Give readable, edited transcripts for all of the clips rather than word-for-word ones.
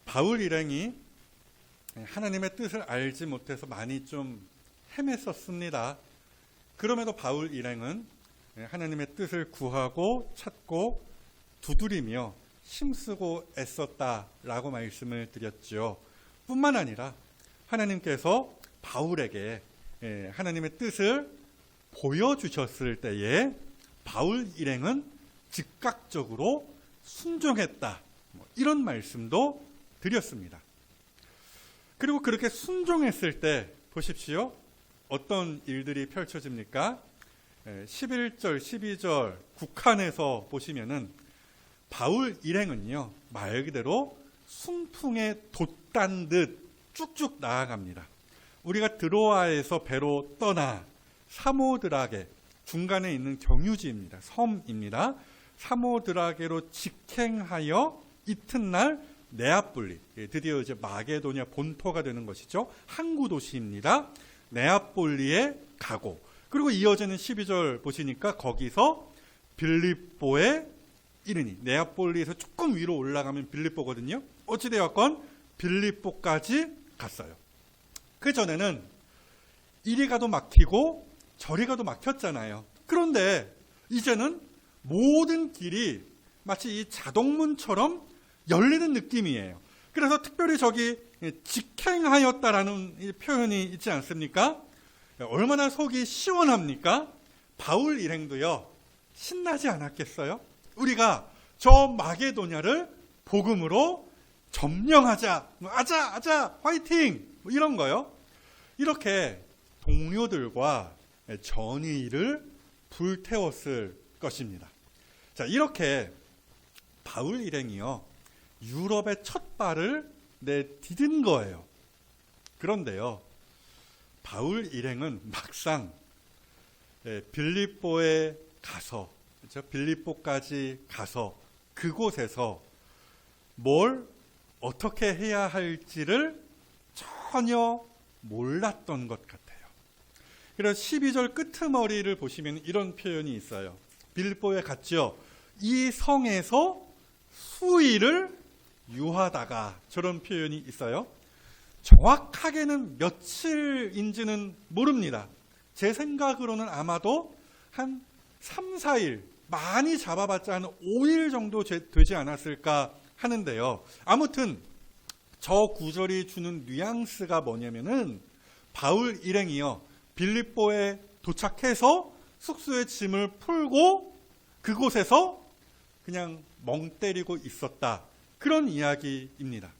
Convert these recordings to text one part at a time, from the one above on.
바울 일행이 하나님의 뜻을 알지 못해서 많이 좀 헤맸었습니다. 그럼에도 바울 일행은 하나님의 뜻을 구하고 찾고 두드리며 힘쓰고 애썼다라고 말씀을 드렸죠. 뿐만 아니라 하나님께서 바울에게 하나님의 뜻을 보여주셨을 때에 바울 일행은 즉각적으로 순종했다. 이런 말씀도 드렸습니다. 그리고 그렇게 순종했을 때 보십시오. 어떤 일들이 펼쳐집니까? 11절, 12절 국한에서 보시면은 바울 일행은요, 말 그대로 순풍에 돛단 듯 쭉쭉 나아갑니다. 우리가 드로아에서 배로 떠나 사모드라게, 중간에 있는 경유지입니다. 섬입니다. 사모드라게로 직행하여 이튿날 네아폴리, 드디어 이제 마게도냐 본토가 되는 것이죠. 항구 도시입니다. 네아폴리에 가고, 그리고 이어지는 12절 보시니까 거기서 빌립보에 이르니, 네아폴리에서 조금 위로 올라가면 빌립보거든요. 어찌되었건 빌립보까지 갔어요. 그 전에는 이리 가도 막히고 저리 가도 막혔잖아요. 그런데 이제는 모든 길이 마치 이 자동문처럼 열리는 느낌이에요. 그래서 특별히 저기 직행하였다라는 표현이 있지 않습니까? 얼마나 속이 시원합니까? 바울 일행도요, 신나지 않았겠어요? 우리가 저 마게도냐를 복음으로 점령하자, 아자, 화이팅! 이런 거요. 이렇게 동료들과 전의를 불태웠을 것입니다. 자, 이렇게 바울 일행이요, 유럽의 첫 발을 내디딘 거예요. 그런데요, 바울 일행은 막상 빌립보에 가서, 그렇죠? 빌립보까지 가서 그곳에서 뭘 어떻게 해야 할지를 전혀 몰랐던 것 같아요. 그래서 12절 끄트머리를 보시면 이런 표현이 있어요. 빌립보에 갔죠. 이 성에서 수일을 유하다가, 저런 표현이 있어요. 정확하게는 며칠인지는 모릅니다. 제 생각으로는 아마도 한 3, 4일, 많이 잡아봤자 한 5일 정도 되지 않았을까 하는데요. 아무튼 저 구절이 주는 뉘앙스가 뭐냐면은 바울 일행이요, 빌립보에 도착해서 숙소에 짐을 풀고 그곳에서 그냥 멍 때리고 있었다. 그런 이야기입니다.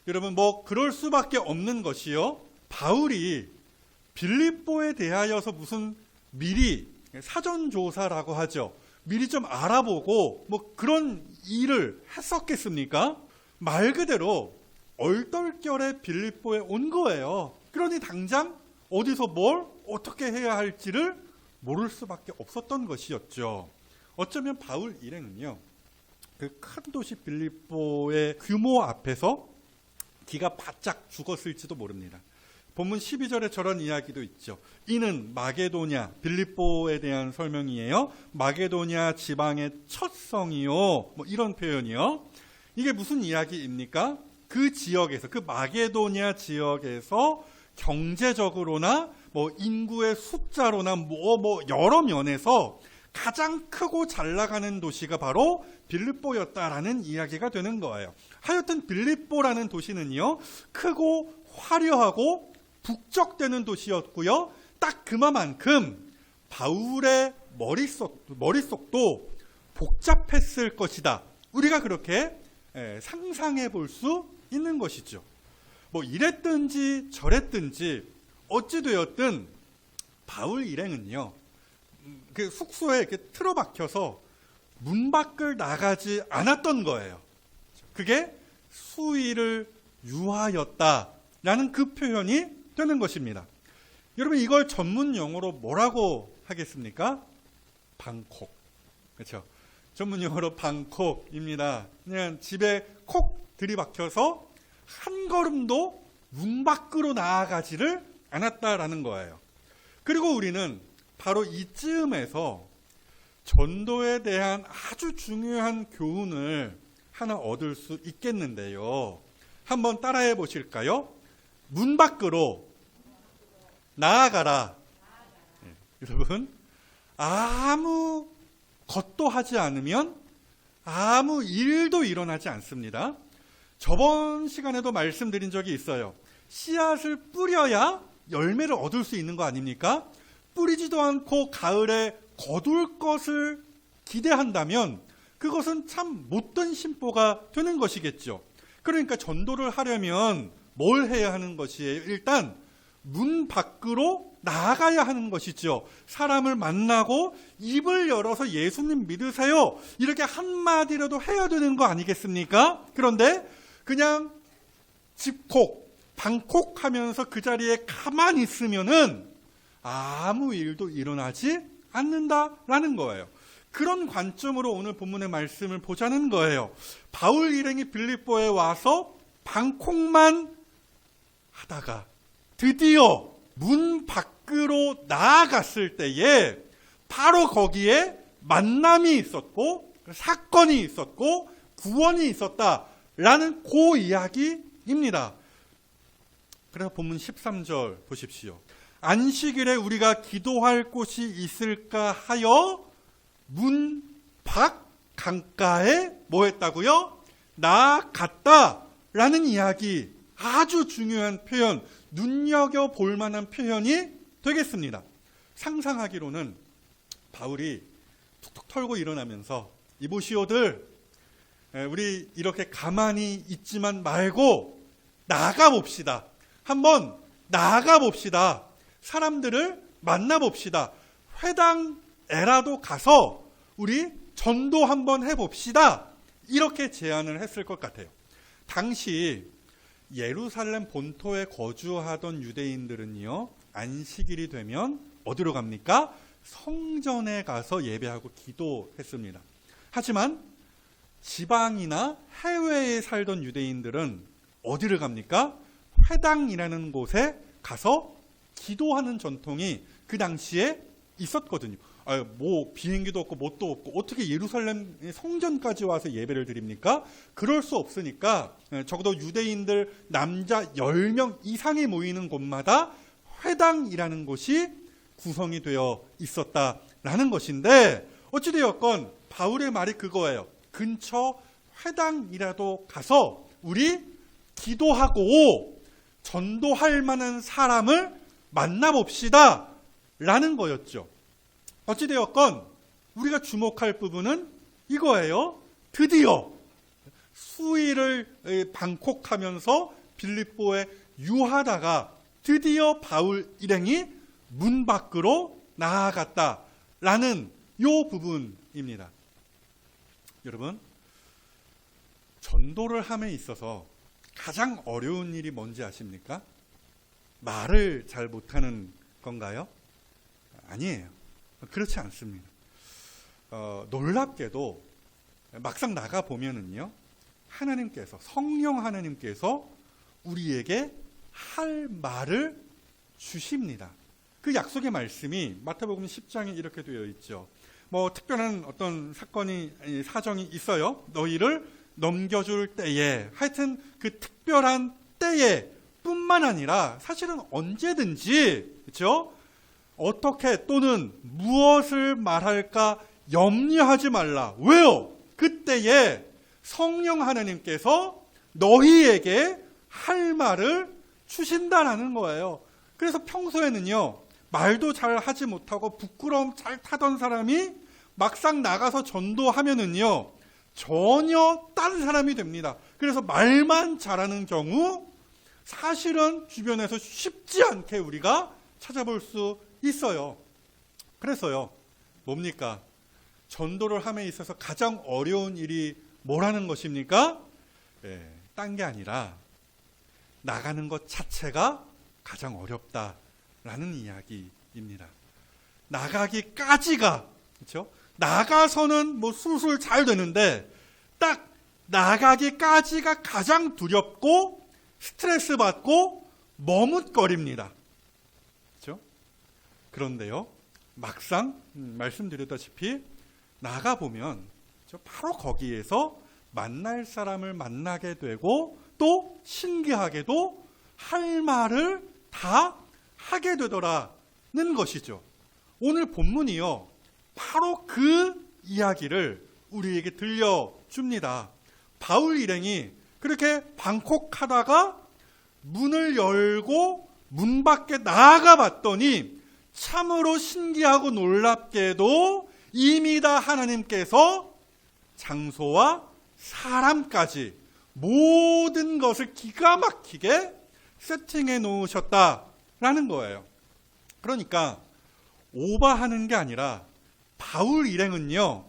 여러분, 그럴 수밖에 없는 것이요, 바울이 빌립보에 대하여서 무슨 미리 사전조사라고 하죠. 미리 좀 알아보고 그런 일을 했었겠습니까? 말 그대로 얼떨결에 빌립보에 온 거예요. 그러니 당장 어디서 뭘 어떻게 해야 할지를 모를 수밖에 없었던 것이었죠. 어쩌면 바울 일행은요, 그 큰 도시 빌립보의 규모 앞에서 기가 바짝 죽었을지도 모릅니다. 본문 12절에 저런 이야기도 있죠. 이는 마게도냐, 빌립보에 대한 설명이에요. 마게도냐 지방의 첫 성이요. 이런 표현이요. 이게 무슨 이야기입니까? 그 지역에서, 그 마게도냐 지역에서 경제적으로나 인구의 숫자로나 여러 면에서 가장 크고 잘 나가는 도시가 바로 빌립보였다라는 이야기가 되는 거예요. 하여튼 빌립보라는 도시는요, 크고 화려하고 북적대는 도시였고요, 딱 그만큼 바울의 머릿속도 복잡했을 것이다. 우리가 그렇게 상상해 볼 수 있는 것이죠. 이랬든지 저랬든지 어찌되었든 바울 일행은요, 그 숙소에 이렇게 틀어박혀서 문 밖을 나가지 않았던 거예요. 그게 수일을 유하였다라는 그 표현이 되는 것입니다. 여러분, 이걸 전문 용어로 뭐라고 하겠습니까? 방콕. 그렇죠? 전문 용어로 방콕입니다. 그냥 집에 콕 들이박혀서 한 걸음도 문 밖으로 나아가지를 않았다라는 거예요. 그리고 우리는 바로 이쯤에서 전도에 대한 아주 중요한 교훈을 하나 얻을 수 있겠는데요. 한번 따라해 보실까요? 문 밖으로 나아가라. 네, 여러분, 아무 것도 하지 않으면 아무 일도 일어나지 않습니다. 저번 시간에도 말씀드린 적이 있어요. 씨앗을 뿌려야 열매를 얻을 수 있는 거 아닙니까? 뿌리지도 않고 가을에 거둘 것을 기대한다면 그것은 참 못된 심보가 되는 것이겠죠. 그러니까 전도를 하려면 뭘 해야 하는 것이에요? 일단 문 밖으로 나아가야 하는 것이죠. 사람을 만나고 입을 열어서 예수님 믿으세요, 이렇게 한마디라도 해야 되는 거 아니겠습니까? 그런데 그냥 집콕, 방콕하면서 그 자리에 가만히 있으면은 아무 일도 일어나지 않는다라는 거예요. 그런 관점으로 오늘 본문의 말씀을 보자는 거예요. 바울 일행이 빌립보에 와서 방콕만 하다가 드디어 문 밖으로 나아갔을 때에 바로 거기에 만남이 있었고 사건이 있었고 구원이 있었다라는 그 이야기입니다. 그래서 본문 13절 보십시오. 안식일에 우리가 기도할 곳이 있을까 하여 문 밖 강가에 뭐 했다고요? 나아갔다라는 이야기, 아주 중요한 표현, 눈여겨볼 만한 표현이 되겠습니다. 상상하기로는 바울이 툭툭 털고 일어나면서 이보시오들, 우리 이렇게 가만히 있지만 말고 나가봅시다. 한번 나가봅시다. 사람들을 만나봅시다. 회당에라도 가서 우리 전도 한번 해봅시다. 이렇게 제안을 했을 것 같아요. 당시 예루살렘 본토에 거주하던 유대인들은요, 안식일이 되면 어디로 갑니까? 성전에 가서 예배하고 기도했습니다. 하지만 지방이나 해외에 살던 유대인들은 어디를 갑니까? 회당이라는 곳에 가서 기도하는 전통이 그 당시에 있었거든요. 뭐 비행기도 없고 뭣도 없고 어떻게 예루살렘 성전까지 와서 예배를 드립니까? 그럴 수 없으니까 적어도 유대인들 남자 10명 이상이 모이는 곳마다 회당이라는 곳이 구성이 되어 있었다라는 것인데, 어찌되었건 바울의 말이 그거예요. 근처 회당이라도 가서 우리 기도하고 전도할 만한 사람을 만나봅시다 라는 거였죠. 어찌되었건 우리가 주목할 부분은 이거예요. 드디어 수일을 방콕하면서 빌립보에 유하다가 드디어 바울 일행이 문 밖으로 나아갔다라는 요 부분입니다. 여러분, 전도를 함에 있어서 가장 어려운 일이 뭔지 아십니까? 말을 잘 못하는 건가요? 아니에요. 그렇지 않습니다. 놀랍게도 막상 나가보면은요, 하나님께서, 성령 하나님께서 우리에게 할 말을 주십니다. 그 약속의 말씀이 마태복음 10장에 이렇게 되어 있죠. 뭐 특별한 어떤 사정이 있어요. 너희를 넘겨줄 때에, 하여튼 그 특별한 때에 뿐만 아니라 사실은 언제든지, 그렇죠? 어떻게 또는 무엇을 말할까 염려하지 말라. 왜요? 그때에 성령 하나님께서 너희에게 할 말을 주신다라는 거예요. 그래서 평소에는요, 말도 잘 하지 못하고 부끄러움 잘 타던 사람이 막상 나가서 전도하면은요, 전혀 다른 사람이 됩니다. 그래서 말만 잘하는 경우 사실은 주변에서 쉽지 않게 우리가 찾아볼 수 있어요. 그래서요, 뭡니까? 전도를 함에 있어서 가장 어려운 일이 뭐라는 것입니까? 딴 게 아니라 나가는 것 자체가 가장 어렵다라는 이야기입니다. 나가기까지가, 그렇죠? 나가서는 뭐 술술 잘 되는데 딱 나가기까지가 가장 두렵고 스트레스 받고 머뭇거립니다. 그렇죠? 그런데요, 막상 말씀드렸다시피 나가보면 바로 거기에서 만날 사람을 만나게 되고 또 신기하게도 할 말을 다 하게 되더라는 것이죠. 오늘 본문이요, 바로 그 이야기를 우리에게 들려줍니다. 바울 일행이 그렇게 방콕하다가 문을 열고 문 밖에 나아가 봤더니 참으로 신기하고 놀랍게도 이미 다 하나님께서 장소와 사람까지 모든 것을 기가 막히게 세팅해 놓으셨다라는 거예요. 그러니까 오바하는 게 아니라 바울 일행은요,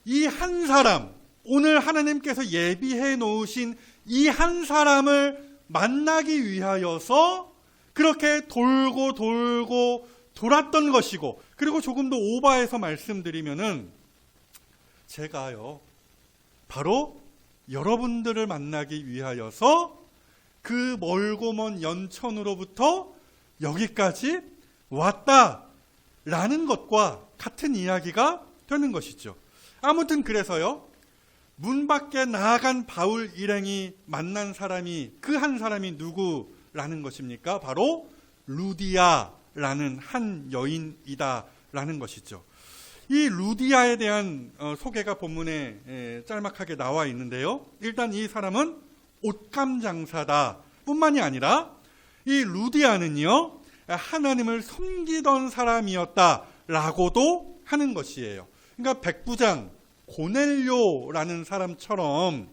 이 한 사람, 오늘 하나님께서 예비해 놓으신 이 한 사람을 만나기 위하여서 그렇게 돌고 돌았던 것이고, 그리고 조금 더 오바해서 말씀드리면은 제가요, 바로 여러분들을 만나기 위하여서 그 멀고 먼 연천으로부터 여기까지 왔다라는 것과 같은 이야기가 되는 것이죠. 아무튼 그래서요, 문 밖에 나아간 바울 일행이 만난 사람이, 그 한 사람이 누구라는 것입니까? 바로 루디아라는 한 여인이다라는 것이죠. 이 루디아에 대한 소개가 본문에 짤막하게 나와 있는데요. 일단 이 사람은 옷감 장사다 뿐만이 아니라 이 루디아는요, 하나님을 섬기던 사람이었다라고도 하는 것이에요. 그러니까 백부장 고넬료라는 사람처럼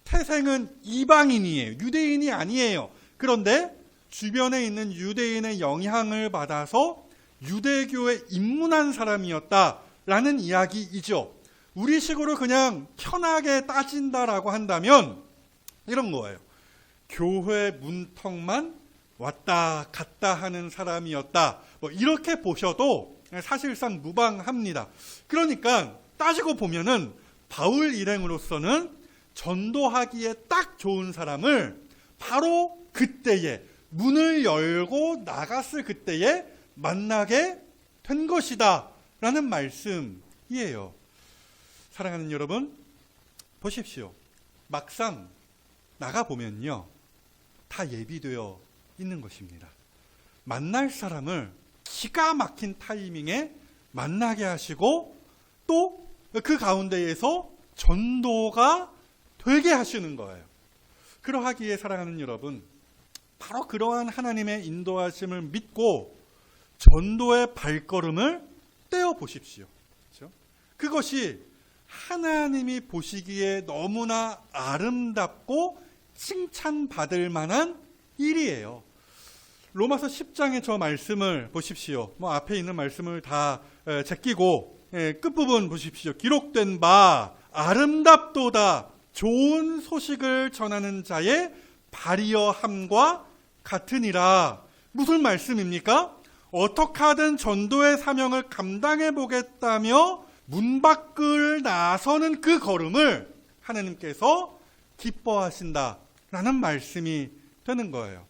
태생은 이방인이에요. 유대인이 아니에요. 그런데 주변에 있는 유대인의 영향을 받아서 유대교에 입문한 사람이었다라는 이야기이죠. 우리식으로 그냥 편하게 따진다라고 한다면 이런 거예요. 교회 문턱만 왔다 갔다 하는 사람이었다, 뭐 이렇게 보셔도 사실상 무방합니다. 그러니까 따지고 보면은 바울 일행으로서는 전도하기에 딱 좋은 사람을 바로 그때에, 문을 열고 나갔을 그때에 만나게 된 것이다 라는 말씀이에요. 사랑하는 여러분, 보십시오. 막상 나가보면요, 다 예비되어 있는 것입니다. 만날 사람을 기가 막힌 타이밍에 만나게 하시고 또 그 가운데에서 전도가 되게 하시는 거예요. 그러하기에 사랑하는 여러분, 바로 그러한 하나님의 인도하심을 믿고 전도의 발걸음을 떼어 보십시오. 그렇죠? 그것이 하나님이 보시기에 너무나 아름답고 칭찬받을 만한 일이에요. 로마서 10장의 저 말씀을 보십시오. 뭐 앞에 있는 말씀을 다 제끼고 끝부분 보십시오. 기록된 바 아름답도다 좋은 소식을 전하는 자의 발이여함과 같으니라. 무슨 말씀입니까? 어떻게 하든 전도의 사명을 감당해 보겠다며 문 밖을 나서는 그 걸음을 하나님께서 기뻐하신다라는 말씀이 되는 거예요.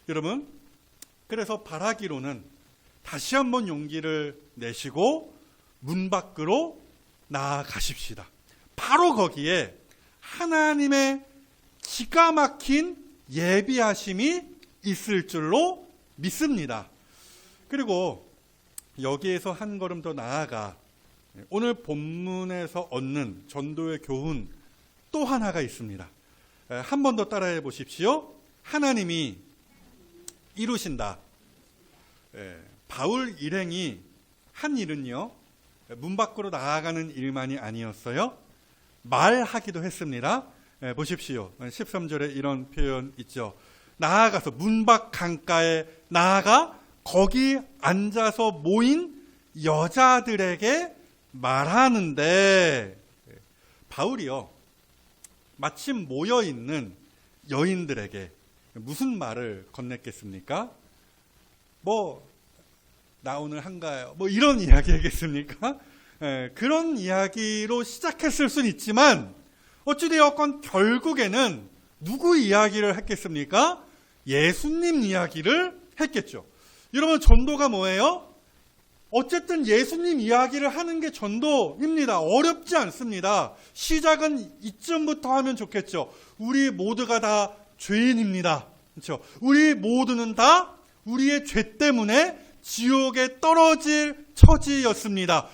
여러분, 그래서 바라기로는 다시 한번 용기를 내시고 문 밖으로 나아가십시다. 바로 거기에 하나님의 기가 막힌 예비하심이 있을 줄로 믿습니다. 그리고 여기에서 한 걸음 더 나아가 오늘 본문에서 얻는 전도의 교훈 또 하나가 있습니다. 한 번 더 따라해 보십시오. 하나님이 이루신다. 바울 일행이 한 일은요, 문 밖으로 나아가는 일만이 아니었어요. 말하기도 했습니다. 보십시오. 13절에 이런 표현 있죠. 나아가서 문 밖 강가에 나아가 거기 앉아서 모인 여자들에게 말하는데, 바울이요, 마침 모여있는 여인들에게 무슨 말을 건넸겠습니까? 나 오늘 한가해요. 이런 이야기 하겠습니까? 그런 이야기로 시작했을 수는 있지만 어찌되었건 결국에는 누구 이야기를 했겠습니까? 예수님 이야기를 했겠죠. 여러분, 전도가 뭐예요? 어쨌든 예수님 이야기를 하는 게 전도입니다. 어렵지 않습니다. 시작은 이쯤부터 하면 좋겠죠. 우리 모두가 다 죄인입니다. 그렇죠? 우리 모두는 다 우리의 죄 때문에 지옥에 떨어질 처지였습니다.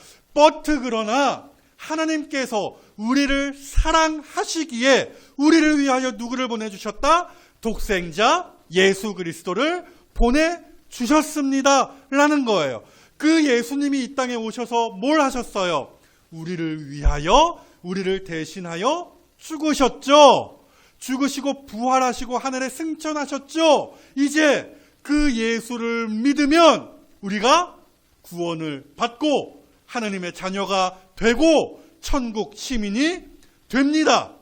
그러나 하나님께서 우리를 사랑하시기에 우리를 위하여 누구를 보내주셨다? 독생자 예수 그리스도를 보내주셨습니다 라는 거예요. 그 예수님이 이 땅에 오셔서 뭘 하셨어요? 우리를 위하여, 우리를 대신하여 죽으셨죠. 죽으시고 부활하시고 하늘에 승천하셨죠. 이제 그 예수를 믿으면 우리가 구원을 받고 하나님의 자녀가 되고 천국 시민이 됩니다.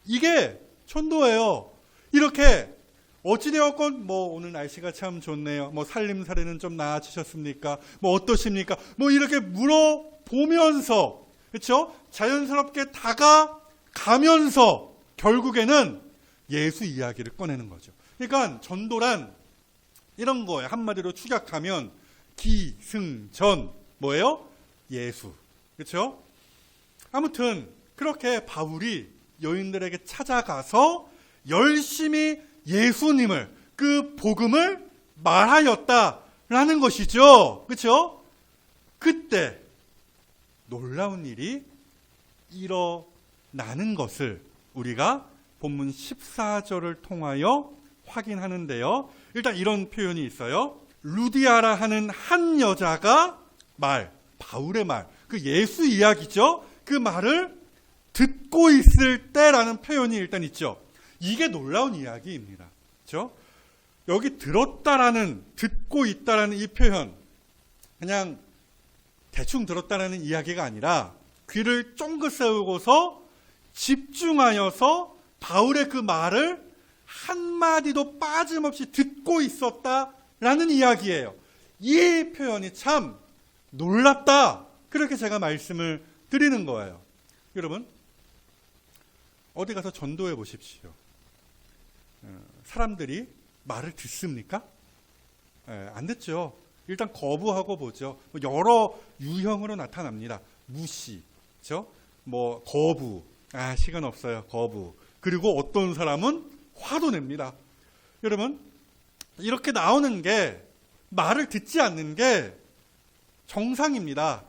이게 천도예요. 이렇게 어찌되었건 오늘 날씨가 참 좋네요. 살림살이는 좀 나아지셨습니까? 어떠십니까? 이렇게 물어보면서 그렇죠? 자연스럽게 다가가면서 결국에는 예수 이야기를 꺼내는 거죠. 그러니까 전도란 이런 거예요. 한마디로 축약하면 기승전 뭐예요? 예수. 그렇죠? 아무튼 그렇게 바울이 여인들에게 찾아가서 열심히 예수님을 그 복음을 말하였다라는 것이죠. 그렇죠? 그때 놀라운 일이 일어나는 것을 우리가 본문 14절을 통하여 확인하는데요. 일단 이런 표현이 있어요. 루디아라 하는 한 여자가 바울의 말, 그 예수 이야기죠. 그 말을 듣고 있을 때라는 표현이 일단 있죠. 이게 놀라운 이야기입니다. 그렇죠? 여기 들었다라는, 듣고 있다라는 이 표현, 그냥 대충 들었다라는 이야기가 아니라 귀를 쫑긋 세우고서 집중하여서 바울의 그 말을 한마디도 빠짐없이 듣고 있었다라는 이야기예요. 이 표현이 참 놀랍다. 그렇게 제가 말씀을 드리는 거예요. 여러분, 어디 가서 전도해 보십시오. 사람들이 말을 듣습니까? 안 듣죠. 일단 거부하고 보죠. 여러 유형으로 나타납니다. 무시, 그렇죠? 거부, 시간 없어요. 거부. 그리고 어떤 사람은 화도 냅니다. 여러분, 이렇게 나오는 게 말을 듣지 않는 게 정상입니다.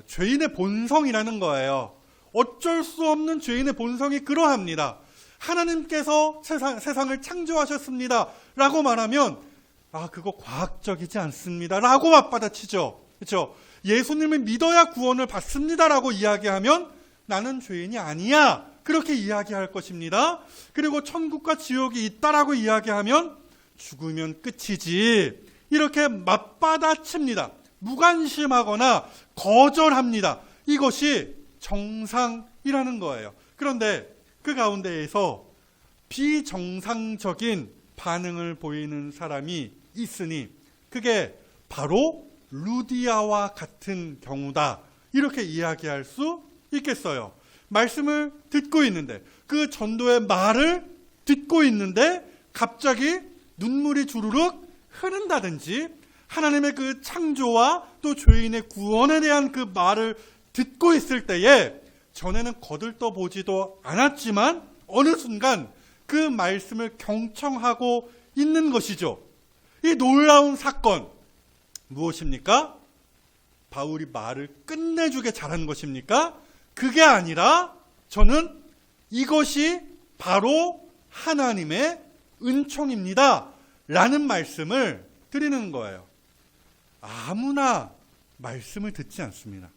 죄인의 본성이라는 거예요. 어쩔 수 없는 죄인의 본성이 그러합니다. 하나님께서 세상을 창조하셨습니다 라고 말하면 그거 과학적이지 않습니다 라고 맞받아치죠. 그렇죠? 예수님을 믿어야 구원을 받습니다 라고 이야기하면 나는 죄인이 아니야 그렇게 이야기할 것입니다. 그리고 천국과 지옥이 있다라고 이야기하면 죽으면 끝이지 이렇게 맞받아칩니다. 무관심하거나 거절합니다. 이것이 정상이라는 거예요. 그런데 그 가운데에서 비정상적인 반응을 보이는 사람이 있으니 그게 바로 루디아와 같은 경우다. 이렇게 이야기할 수 있겠어요. 말씀을 듣고 있는데 그 전도의 말을 듣고 있는데 갑자기 눈물이 주르륵 흐른다든지 하나님의 그 창조와 또 죄인의 구원에 대한 그 말을 듣고 있을 때에 전에는 거들떠보지도 않았지만 어느 순간 그 말씀을 경청하고 있는 것이죠. 이 놀라운 사건 무엇입니까? 바울이 말을 끝내주게 잘한 것입니까? 그게 아니라 저는 이것이 바로 하나님의 은총입니다 라는 말씀을 드리는 거예요. 아무나 말씀을 듣지 않습니다.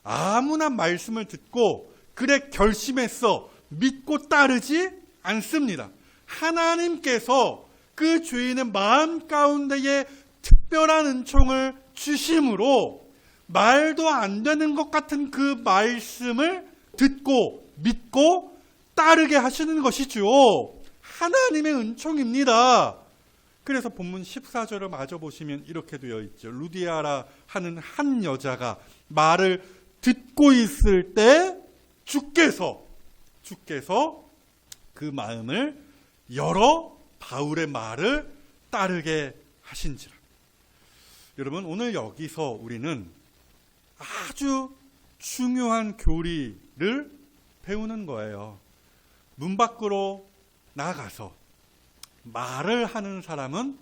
아무나 말씀을 듣고 그래 결심했어 믿고 따르지 않습니다. 하나님께서 그 죄인의 마음 가운데에 특별한 은총을 주심으로 말도 안 되는 것 같은 그 말씀을 듣고 믿고 따르게 하시는 것이죠. 하나님의 은총입니다. 그래서 본문 14절을 마저 보시면 이렇게 되어 있죠. 루디아라 하는 한 여자가 말을 듣고 있을 때 주께서 그 마음을 열어 바울의 말을 따르게 하신지라. 여러분, 오늘 여기서 우리는 아주 중요한 교리를 배우는 거예요. 문 밖으로 나가서 말을 하는 사람은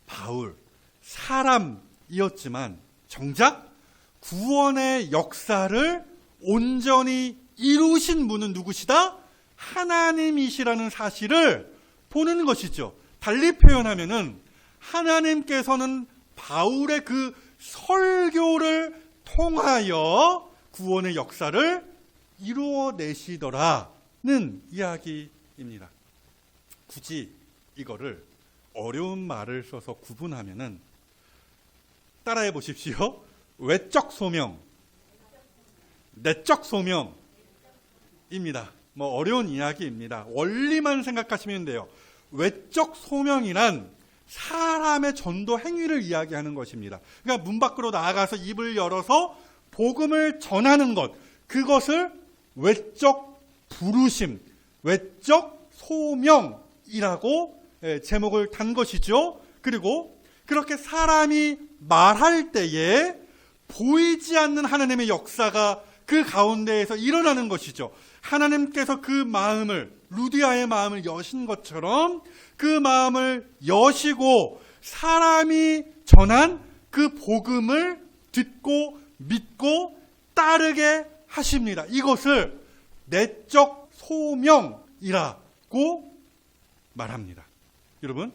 바울, 사람이었지만 정작 구원의 역사를 온전히 이루신 분은 누구시다? 하나님이시라는 사실을 보는 것이죠. 달리 표현하면은 하나님께서는 바울의 그 설교를 통하여 구원의 역사를 이루어내시더라는 이야기입니다. 굳이 이거를 어려운 말을 써서 구분하면은 따라해 보십시오. 외적 소명, 내적 소명입니다. 뭐 어려운 이야기입니다. 원리만 생각하시면 돼요. 외적 소명이란 사람의 전도 행위를 이야기하는 것입니다. 그러니까 문 밖으로 나아가서 입을 열어서 복음을 전하는 것, 그것을 외적 부르심, 외적 소명이라고 제목을 단 것이죠. 그리고 그렇게 사람이 말할 때에 보이지 않는 하나님의 역사가 그 가운데에서 일어나는 것이죠. 하나님께서 그 마음을, 루디아의 마음을 여신 것처럼 그 마음을 여시고 사람이 전한 그 복음을 듣고 믿고 따르게 하십니다. 이것을 내적 소명이라고 말합니다. 여러분,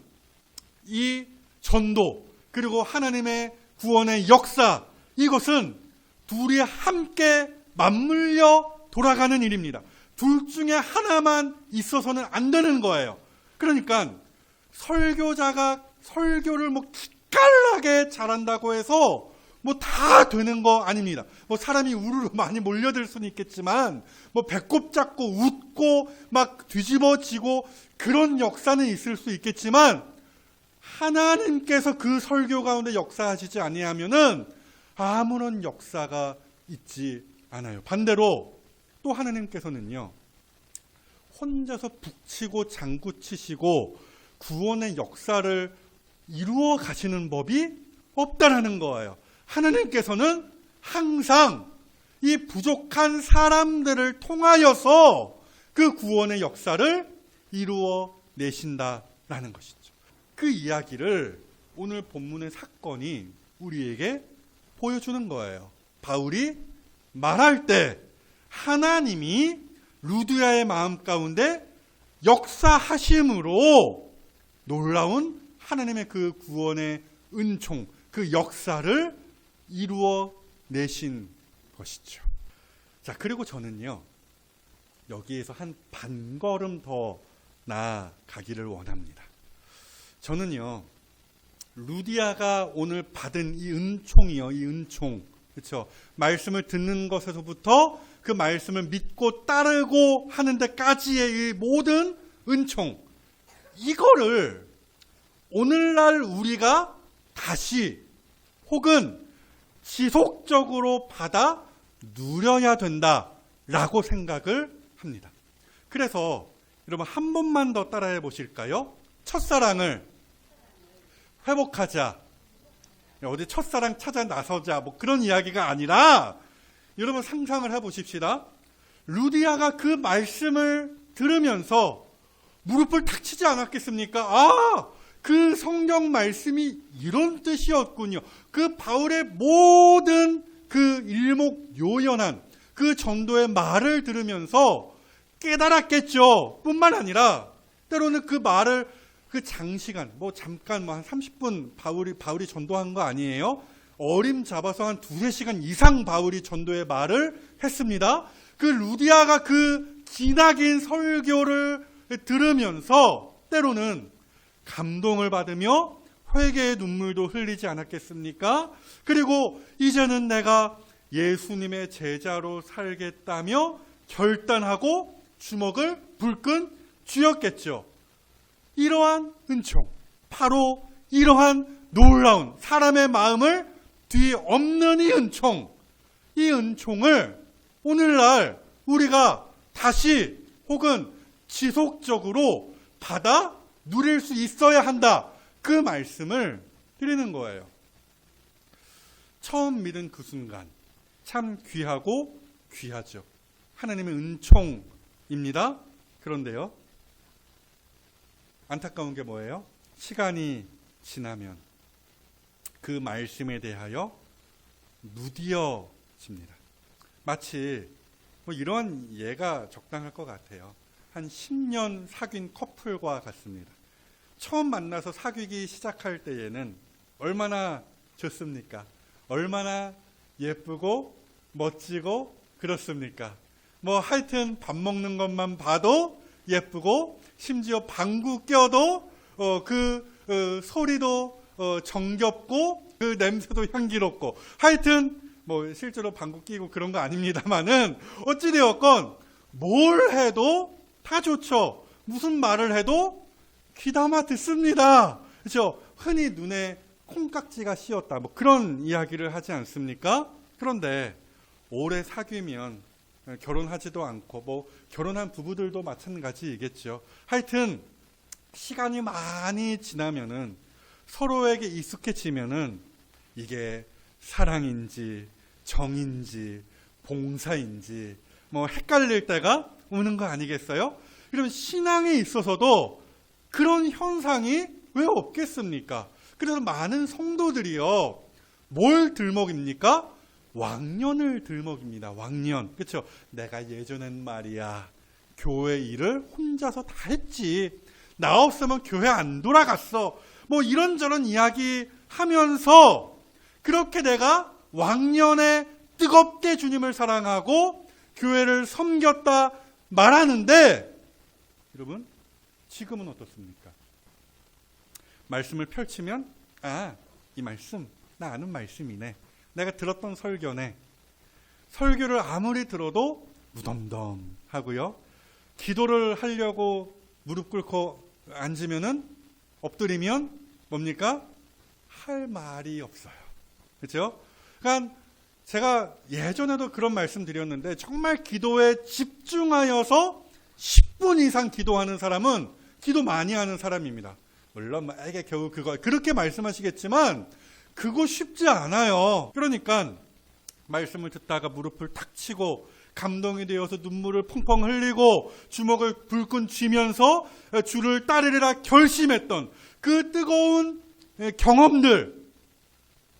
이 전도 그리고 하나님의 구원의 역사, 이것은 둘이 함께 맞물려 돌아가는 일입니다. 둘 중에 하나만 있어서는 안 되는 거예요. 그러니까 설교자가 설교를 뭐 기깔나게 잘한다고 해서 뭐 다 되는 거 아닙니다. 뭐 사람이 우르르 많이 몰려들 수는 있겠지만 뭐 배꼽 잡고 웃고 막 뒤집어지고 그런 역사는 있을 수 있겠지만 하나님께서 그 설교 가운데 역사하시지 아니하면은 아무런 역사가 있지 않아요. 반대로 또 하나님께서는요, 혼자서 북치고 장구치시고 구원의 역사를 이루어 가시는 법이 없다라는 거예요. 하나님께서는 항상 이 부족한 사람들을 통하여서 그 구원의 역사를 이루어 내신다라는 것이죠. 그 이야기를 오늘 본문의 사건이 우리에게 보여주는 거예요. 바울이 말할 때 하나님이 루디아의 마음 가운데 역사하심으로 놀라운 하나님의 그 구원의 은총, 그 역사를 이루어 내신 것이죠. 자, 그리고 저는요, 여기에서 한 반걸음 더 나아가기를 원합니다. 저는요, 루디아가 오늘 받은 이 은총이요, 이 은총, 그렇죠? 말씀을 듣는 것에서부터 그 말씀을 믿고 따르고 하는 데까지의 이 모든 은총, 이거를 오늘날 우리가 다시 혹은 지속적으로 받아 누려야 된다라고 생각을 합니다. 그래서 여러분 한 번만 더 따라해 보실까요? 첫사랑을 회복하자. 어디 첫사랑 찾아 나서자. 뭐 그런 이야기가 아니라 여러분 상상을 해보십시다. 루디아가 그 말씀을 들으면서 무릎을 탁 치지 않았겠습니까? 아, 그 성경 말씀이 이런 뜻이었군요. 그 바울의 모든 그 일목요연한 그 전도의 말을 들으면서 깨달았겠죠. 뿐만 아니라 때로는 그 말을 그 장시간, 뭐 잠깐 뭐 한 30분 바울이 전도한 거 아니에요? 어림 잡아서 한 2-3시간 이상 바울이 전도의 말을 했습니다. 그 루디아가 그 기나긴 설교를 들으면서 때로는 감동을 받으며 회개의 눈물도 흘리지 않았겠습니까? 그리고 이제는 내가 예수님의 제자로 살겠다며 결단하고 주먹을 불끈 쥐었겠죠. 이러한 은총, 바로 이러한 놀라운 사람의 마음을 뒤엎는 이 은총을 오늘날 우리가 다시 혹은 지속적으로 받아 누릴 수 있어야 한다. 그 말씀을 드리는 거예요. 처음 믿은 그 순간 참 귀하고 귀하죠. 하나님의 은총입니다. 그런데요, 안타까운 게 뭐예요? 시간이 지나면 그 말씀에 대하여 무디어집니다. 마치 뭐 이런 예가 적당할 것 같아요. 한 10년 사귄 커플과 같습니다. 처음 만나서 사귀기 시작할 때에는 얼마나 좋습니까? 얼마나 예쁘고 멋지고 그렇습니까? 뭐 하여튼 밥 먹는 것만 봐도 예쁘고 심지어 방구 껴도 소리도 정겹고 그 냄새도 향기롭고 하여튼 뭐 실제로 방구 끼고 그런 거 아닙니다만은 어찌되었건 뭘 해도 다 좋죠. 무슨 말을 해도 귀담아 듣습니다. 그렇죠? 흔히 눈에 콩깍지가 씌었다 뭐 그런 이야기를 하지 않습니까? 그런데 오래 사귀면 결혼하지도 않고 뭐 결혼한 부부들도 마찬가지이겠죠. 하여튼 시간이 많이 지나면은 서로에게 익숙해지면은 이게 사랑인지 정인지 봉사인지 뭐 헷갈릴 때가 오는 거 아니겠어요? 그럼 신앙에 있어서도 그런 현상이 왜 없겠습니까? 그래서 많은 성도들이요, 뭘 들먹입니까? 왕년을 들먹입니다. 왕년. 그렇죠? 내가 예전엔 말이야 교회 일을 혼자서 다 했지. 나 없으면 교회 안 돌아갔어. 뭐 이런저런 이야기 하면서 그렇게 내가 왕년에 뜨겁게 주님을 사랑하고 교회를 섬겼다 말하는데, 여러분 지금은 어떻습니까? 말씀을 펼치면 이 말씀 나 아는 말씀이네. 내가 들었던 설교네. 설교를 아무리 들어도 무덤덤하고요. 기도를 하려고 무릎 꿇고 앉으면은 엎드리면 뭡니까? 할 말이 없어요. 그렇죠? 그러니까 제가 예전에도 그런 말씀 드렸는데 정말 기도에 집중하여서 10분 이상 기도하는 사람은 기도 많이 하는 사람입니다. 물론 에게 겨우 그거 그렇게 말씀하시겠지만 그거 쉽지 않아요. 그러니까 말씀을 듣다가 무릎을 탁 치고 감동이 되어서 눈물을 펑펑 흘리고 주먹을 불끈 쥐면서 주를 따르리라 결심했던 그 뜨거운 경험들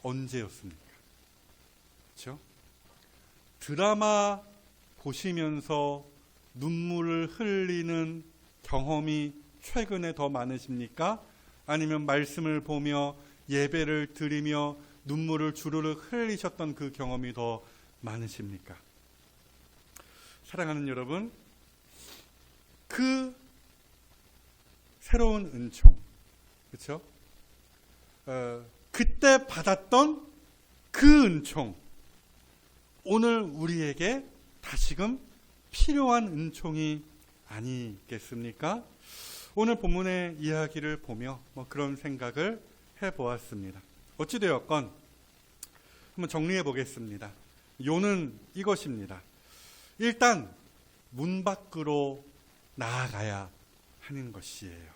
언제였습니까? 그렇죠? 드라마 보시면서 눈물을 흘리는 경험이 최근에 더 많으십니까? 아니면 말씀을 보며 예배를 드리며 눈물을 주르륵 흘리셨던 그 경험이 더 많으십니까? 사랑하는 여러분, 그 새로운 은총, 그렇죠? 그때 받았던 그 은총, 오늘 우리에게 다시금 필요한 은총이 아니겠습니까? 오늘 본문의 이야기를 보며 그런 생각을 해보았습니다. 어찌되었건 한번 정리해 보겠습니다. 요는 이것입니다. 일단 문 밖으로 나아가야 하는 것이에요.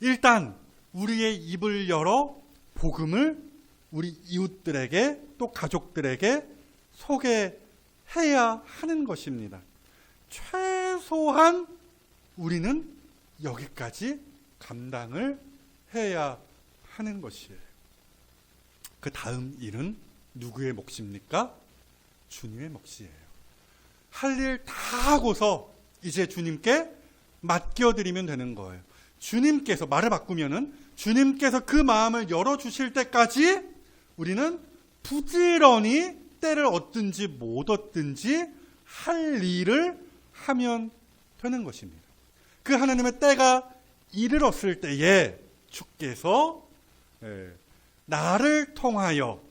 일단 우리의 입을 열어 복음을 우리 이웃들에게 또 가족들에게 소개해야 하는 것입니다. 최소한 우리는 여기까지 감당을 해야 하는 것이에요. 그 다음 일은 누구의 몫입니까? 주님의 몫이에요. 할 일 다 하고서 이제 주님께 맡겨드리면 되는 거예요. 주님께서, 말을 바꾸면은 주님께서 그 마음을 열어주실 때까지 우리는 부지런히 때를 얻든지 못 얻든지 할 일을 하면 되는 것입니다. 그 하나님의 때가 이르렀을 때에 주께서 나를 통하여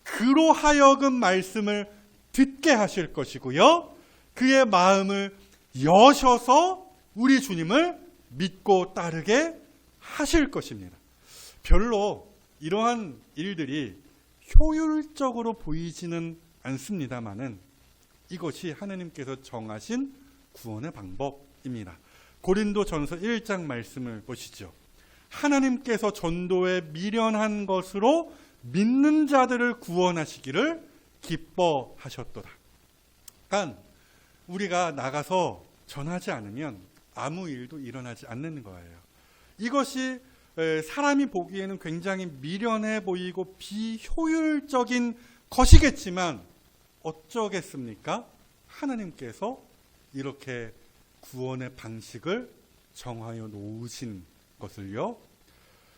그로 하여금 말씀을 듣게 하실 것이고요. 그의 마음을 여셔서 우리 주님을 믿고 따르게 하실 것입니다. 별로 이러한 일들이 효율적으로 보이지는 않습니다만은 이것이 하나님께서 정하신 구원의 방법입니다. 고린도전서 1장 말씀을 보시죠. 하나님께서 전도에 미련한 것으로 믿는 자들을 구원하시기를 기뻐하셨도다. 그러니까 우리가 나가서 전하지 않으면 아무 일도 일어나지 않는 거예요. 이것이 사람이 보기에는 굉장히 미련해 보이고 비효율적인 것이겠지만 어쩌겠습니까? 하나님께서 이렇게 구원의 방식을 정하여 놓으신 것을요.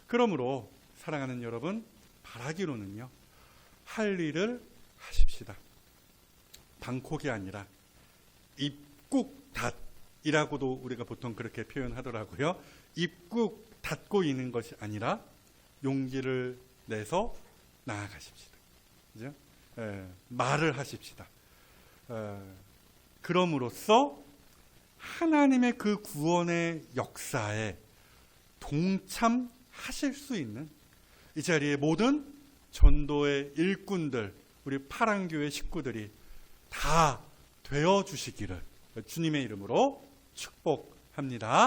그러므로 사랑하는 여러분, 바라기로는요, 할 일을 하십시다. 방콕이 아니라 입국닷이라고도 우리가 보통 그렇게 표현하더라고요. 입국 닫고 있는 것이 아니라 용기를 내서 나아가십시다. 그죠? 말을 하십시다. 그럼으로써 하나님의 그 구원의 역사에 동참하실 수 있는 이 자리에 모든 전도의 일꾼들, 우리 파랑교회 식구들이 다 되어 주시기를 주님의 이름으로 축복합니다.